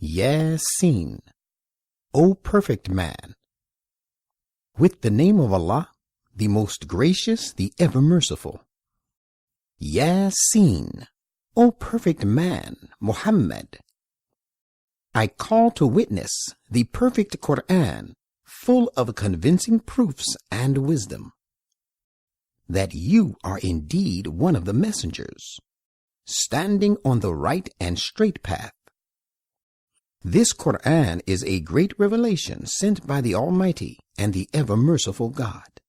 Yasin, O perfect man. With the name of Allah, the most gracious, the ever merciful. Yasin, O perfect man, Muhammad. I call to witness the perfect Quran, full of convincing proofs and wisdom, that you are indeed one of the messengers, standing on the right and straight path. This Quran is a great revelation sent by the Almighty and the ever-merciful God,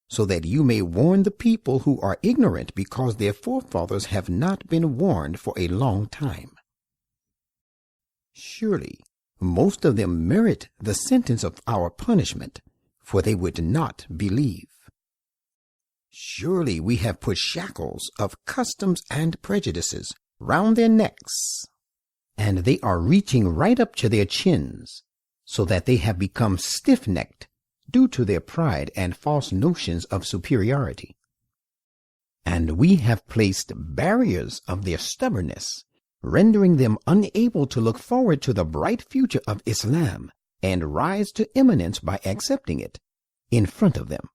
so that you may warn the people who are ignorant because their forefathers have not been warned for a long time. Surely, most of them merit the sentence of our punishment, for they would not believe. Surely we have put shackles of customs and prejudices round their necks, and they are reaching right up to their chins, so that they have become stiff-necked due to their pride and false notions of superiority. And we have placed barriers of their stubbornness, rendering them unable to look forward to the bright future of Islam and rise to eminence by accepting it, in front of them,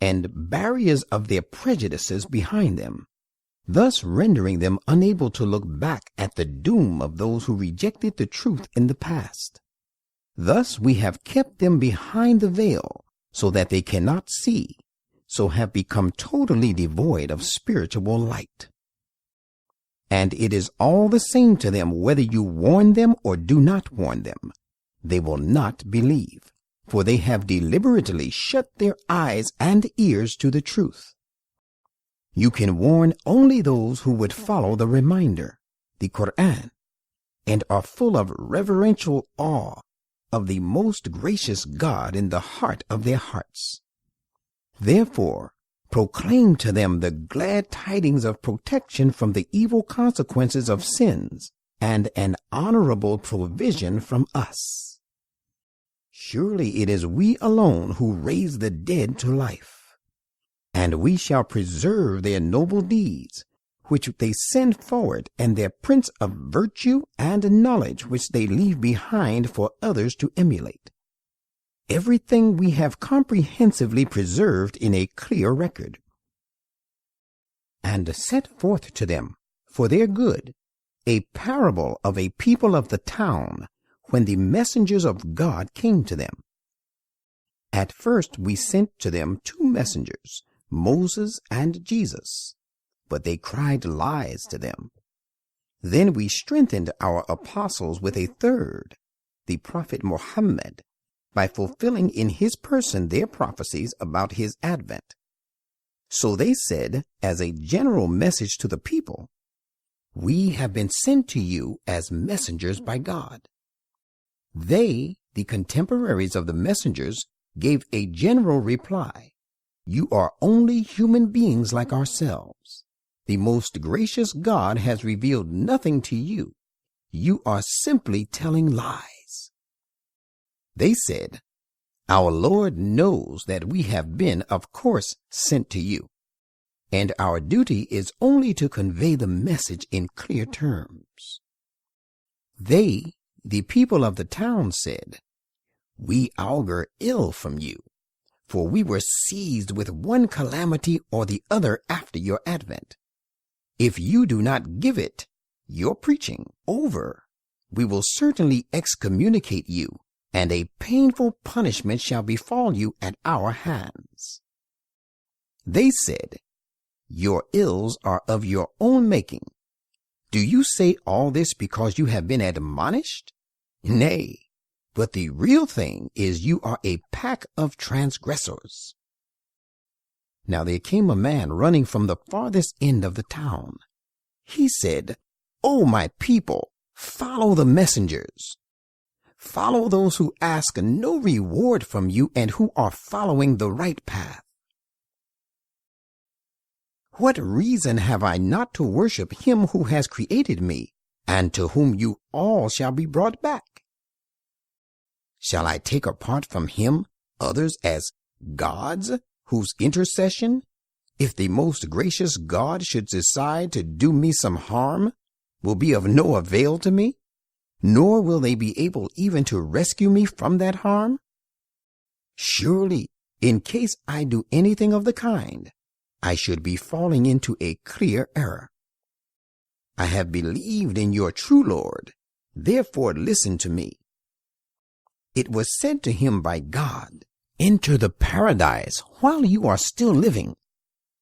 and barriers of their prejudices behind them, thus rendering them unable to look back at the doom of those who rejected the truth in the past. Thus we have kept them behind the veil, so that they cannot see, so have become totally devoid of spiritual light. And it is all the same to them whether you warn them or do not warn them. They will not believe, for they have deliberately shut their eyes and ears to the truth. You can warn only those who would follow the reminder, the Quran, and are full of reverential awe of the most gracious God in the heart of their hearts. Therefore, proclaim to them the glad tidings of protection from the evil consequences of sins and an honorable provision from us. Surely it is we alone who raise the dead to life, and we shall preserve their noble deeds, which they send forward, and their prince of virtue and knowledge, which they leave behind for others to emulate. Everything we have comprehensively preserved in a clear record, and set forth to them, for their good, a parable of a people of the town, when the messengers of God came to them. At first we sent to them 2 messengers, Moses and Jesus, but they cried lies to them. Then we strengthened our apostles with a 3rd, the Prophet Muhammad, by fulfilling in his person their prophecies about his advent. So they said, as a general message to the people, "We have been sent to you as messengers by God." They, the contemporaries of the messengers, gave a general reply, "You are only human beings like ourselves. The most gracious God has revealed nothing to you. You are simply telling lies." They said, "Our Lord knows that we have been, of course, sent to you, and our duty is only to convey the message in clear terms." They, the people of the town, said, "We augur ill from you, for we were seized with one calamity or the other after your advent. If you do not give it, your preaching, over, we will certainly excommunicate you, and a painful punishment shall befall you at our hands." They said, "Your ills are of your own making. Do you say all this because you have been admonished? Nay, but the real thing is you are a pack of transgressors." Now there came a man running from the farthest end of the town. He said, "O my people, follow the messengers. Follow those who ask no reward from you and who are following the right path. What reason have I not to worship him who has created me, and to whom you all shall be brought back? Shall I take apart from him others as gods, whose intercession, if the most gracious God should decide to do me some harm, will be of no avail to me? nor will they be able even to rescue me from that harm? Surely, in case I do anything of the kind, I should be falling into a clear error. I have believed in your true Lord, therefore listen to me. It was said to him by God, enter the paradise while you are still living.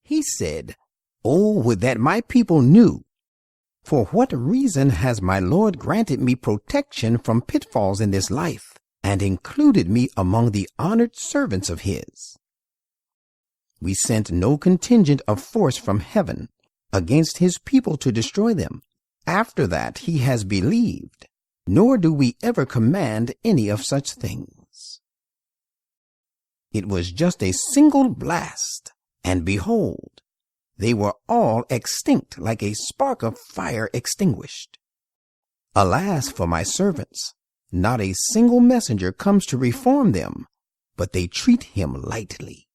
He said, oh, would that my people knew. For what reason has my Lord granted me protection from pitfalls in this life, and included me among the honored servants of his? We sent no contingent of force from heaven against his people to destroy them, after that he has believed, nor do we ever command any of such things. It was just a single blast, and behold, they were all extinct like a spark of fire extinguished. Alas for my servants, not a single messenger comes to reform them, but they treat him lightly.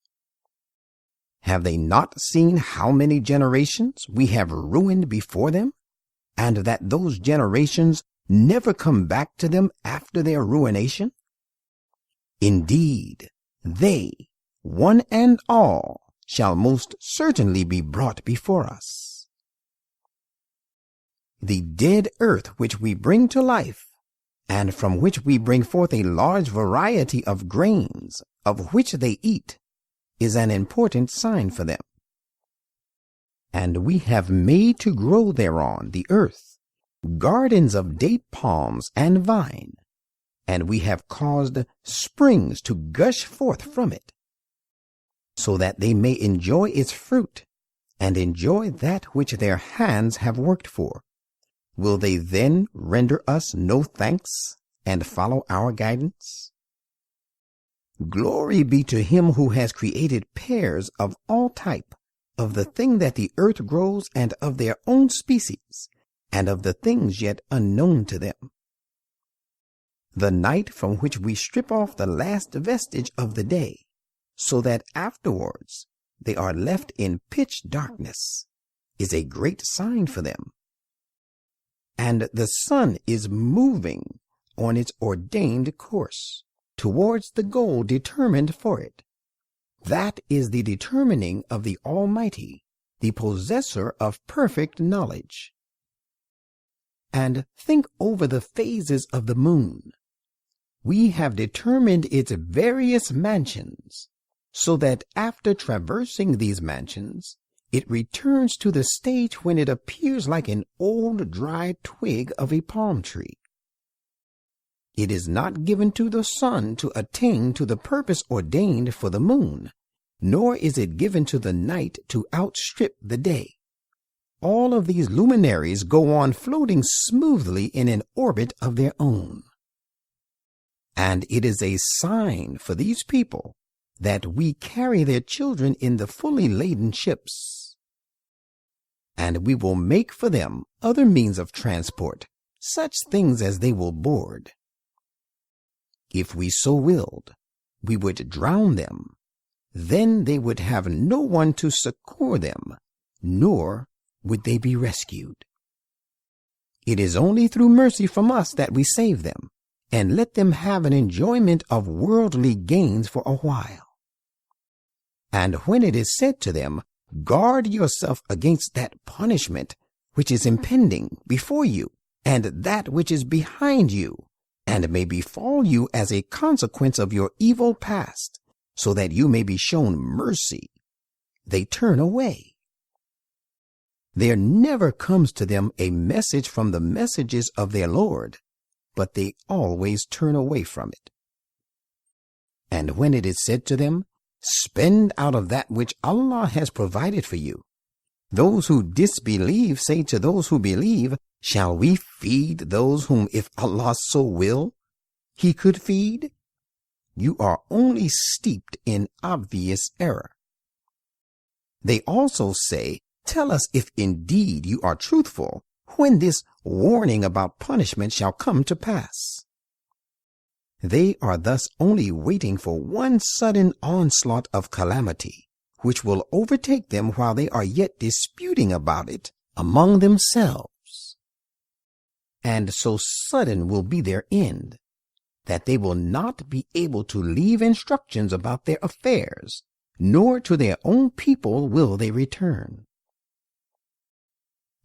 Have they not seen how many generations we have ruined before them, and that those generations never come back to them after their ruination? Indeed, they, one and all, shall most certainly be brought before us. The dead earth which we bring to life, and from which we bring forth a large variety of grains, of which they eat, is an important sign for them. And we have made to grow thereon, the earth, gardens of date palms and vine, and we have caused springs to gush forth from it, so that they may enjoy its fruit, and enjoy that which their hands have worked for. Will they then render us no thanks, and follow our guidance? Glory be to him who has created pears of all type, of the thing that the earth grows, and of their own species, and of the things yet unknown to them. The night from which we strip off the last vestige of the day, so that afterwards they are left in pitch darkness, is a great sign for them. And the sun is moving on its ordained course, towards the goal determined for it. That is the determining of the Almighty, the possessor of perfect knowledge. And think over the phases of the moon. We have determined its various mansions, so that after traversing these mansions, it returns to the stage when it appears like an old dry twig of a palm tree. It is not given to the sun to attain to the purpose ordained for the moon, nor is it given to the night to outstrip the day. All of these luminaries go on floating smoothly in an orbit of their own. And it is a sign for these people that we carry their children in the fully laden ships. And we will make for them other means of transport, such things as they will board. If we so willed, we would drown them. Then they would have no one to succor them, nor would they be rescued. It is only through mercy from us that we save them, and let them have an enjoyment of worldly gains for a while. And when it is said to them, guard yourself against that punishment which is impending before you, and that which is behind you, and may befall you as a consequence of your evil past, so that you may be shown mercy, they turn away. There never comes to them a message from the messages of their Lord, but they always turn away from it. And when it is said to them, spend out of that which Allah has provided for you, those who disbelieve say to those who believe, shall we feed those whom, if Allah so will, He could feed? You are only steeped in obvious error. They also say, tell us if indeed you are truthful, when this warning about punishment shall come to pass. They are thus only waiting for one sudden onslaught of calamity, which will overtake them while they are yet disputing about it among themselves. and so sudden will be their end, that they will not be able to leave instructions about their affairs, nor to their own people will they return.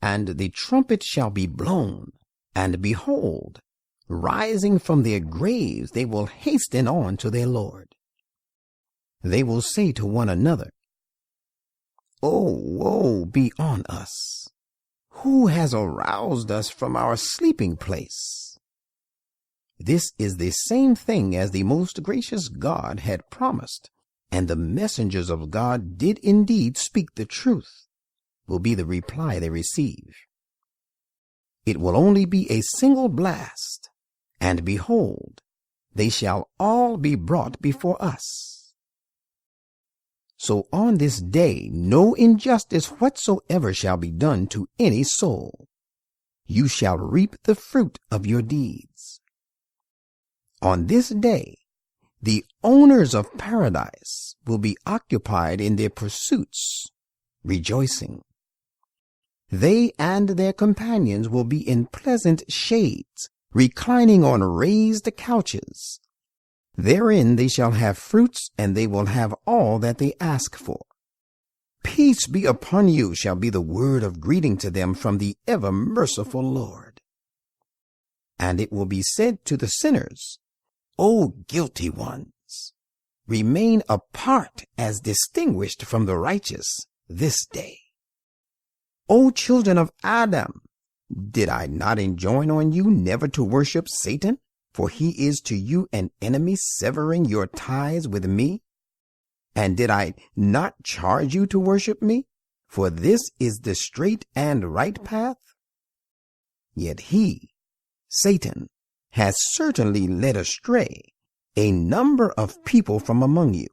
And the trumpet shall be blown, and behold, rising from their graves they will hasten on to their Lord. They will say to one another, "Oh, woe be on us! Who has aroused us from our sleeping place?" This is the same thing as the most gracious God had promised, and the messengers of God did indeed speak the truth, will be the reply they receive. It will only be a single blast, and behold, they shall all be brought before us. So on this day no injustice whatsoever shall be done to any soul. You shall reap the fruit of your deeds. On this day, the owners of paradise will be occupied in their pursuits, rejoicing. They and their companions will be in pleasant shades, reclining on raised couches. Therein they shall have fruits, and they will have all that they ask for. Peace be upon you shall be the word of greeting to them from the ever merciful Lord. And it will be said to the sinners, "O guilty ones, remain apart as distinguished from the righteous this day. O children of Adam, did I not enjoin on you never to worship Satan? For he is to you an enemy, severing your ties with me. And did I not charge you to worship me? For this is the straight and right path. Yet he, Satan, has certainly led astray a number of people from among you.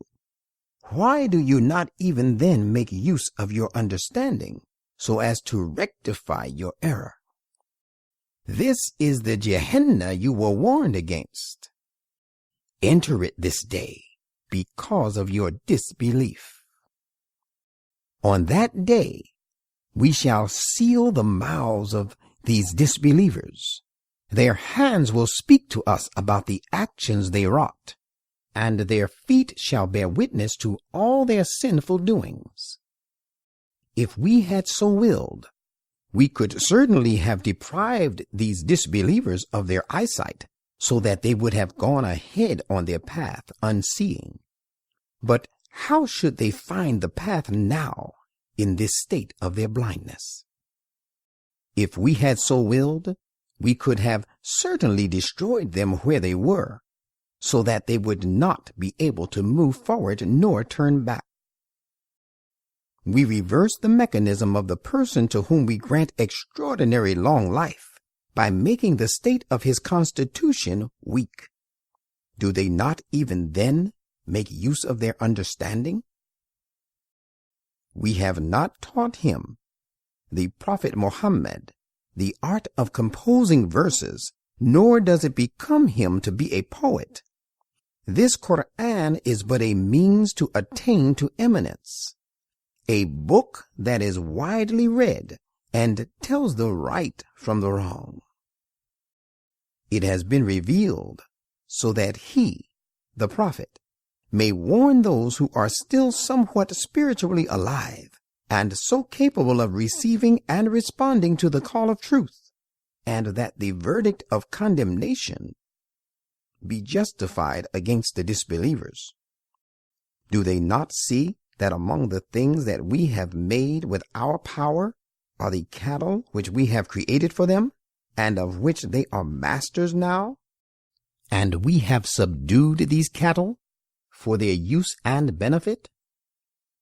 Why do you not even then make use of your understanding, so as to rectify your error? This is the Gehenna you were warned against. Enter it this day because of your disbelief. On that day we shall seal the mouths of these disbelievers. Their hands will speak to us about the actions they wrought, and their feet shall bear witness to all their sinful doings. If we had so willed, we could certainly have deprived these disbelievers of their eyesight, so that they would have gone ahead on their path unseeing. But how should they find the path now in this state of their blindness? If we had so willed, we could have certainly destroyed them where they were, so that they would not be able to move forward nor turn back. We reverse the mechanism of the person to whom we grant extraordinary long life by making the state of his constitution weak. Do they not even then make use of their understanding? We have not taught him, the Prophet Muhammad, the art of composing verses, nor does it become him to be a poet. This Quran is but a means to attain to eminence, a book that is widely read and tells the right from the wrong. It has been revealed so that he, the Prophet, may warn those who are still somewhat spiritually alive and so capable of receiving and responding to the call of truth, and that the verdict of condemnation be justified against the disbelievers. Do they not see that among the things that we have made with our power are the cattle which we have created for them, and of which they are masters now? And we have subdued these cattle for their use and benefit,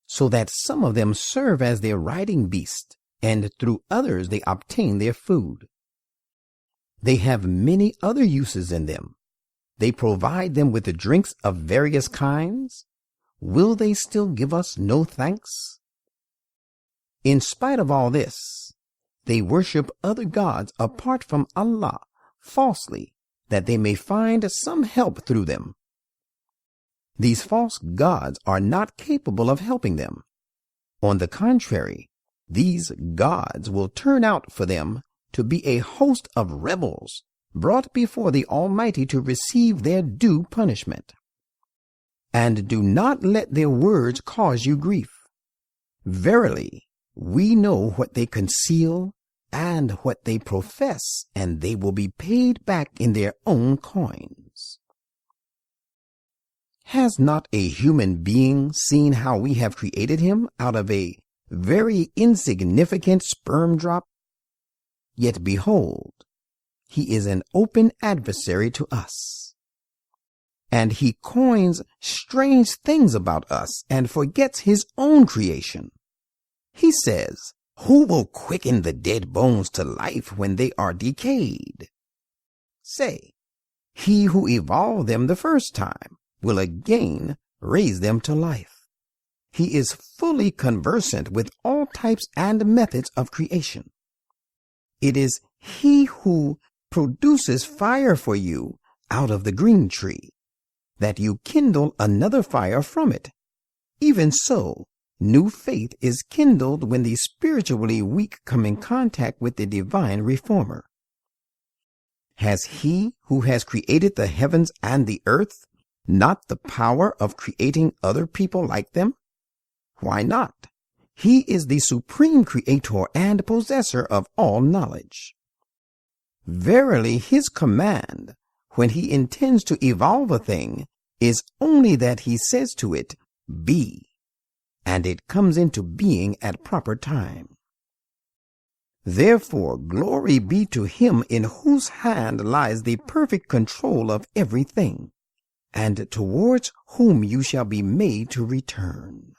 so that some of them serve as their riding beast, and through others they obtain their food. They have many other uses in them. They provide them with the drinks of various kinds. Will they still give us no thanks? In spite of all this, they worship other gods apart from Allah falsely, that they may find some help through them. These false gods are not capable of helping them. On the contrary, these gods will turn out for them to be a host of rebels brought before the Almighty to receive their due punishment. And do not let their words cause you grief. Verily, we know what they conceal and what they profess, and they will be paid back in their own coins. Has not a human being seen how we have created him out of a very insignificant sperm drop? Yet behold, he is an open adversary to us. And he coins strange things about us and forgets his own creation. He says, "Who will quicken the dead bones to life when they are decayed?" Say, he who evolved them the first time will again raise them to life. He is fully conversant with all types and methods of creation. It is he who produces fire for you out of the green tree, that you kindle another fire from it. Even so, new faith is kindled when the spiritually weak come in contact with the divine reformer. Has he who has created the heavens and the earth not the power of creating other people like them? Why not? He is the supreme creator and possessor of all knowledge. Verily, his command, when he intends to evolve a thing, is only that he says to it, "Be," and it comes into being at proper time. Therefore, glory be to him in whose hand lies the perfect control of everything, and towards whom you shall be made to return.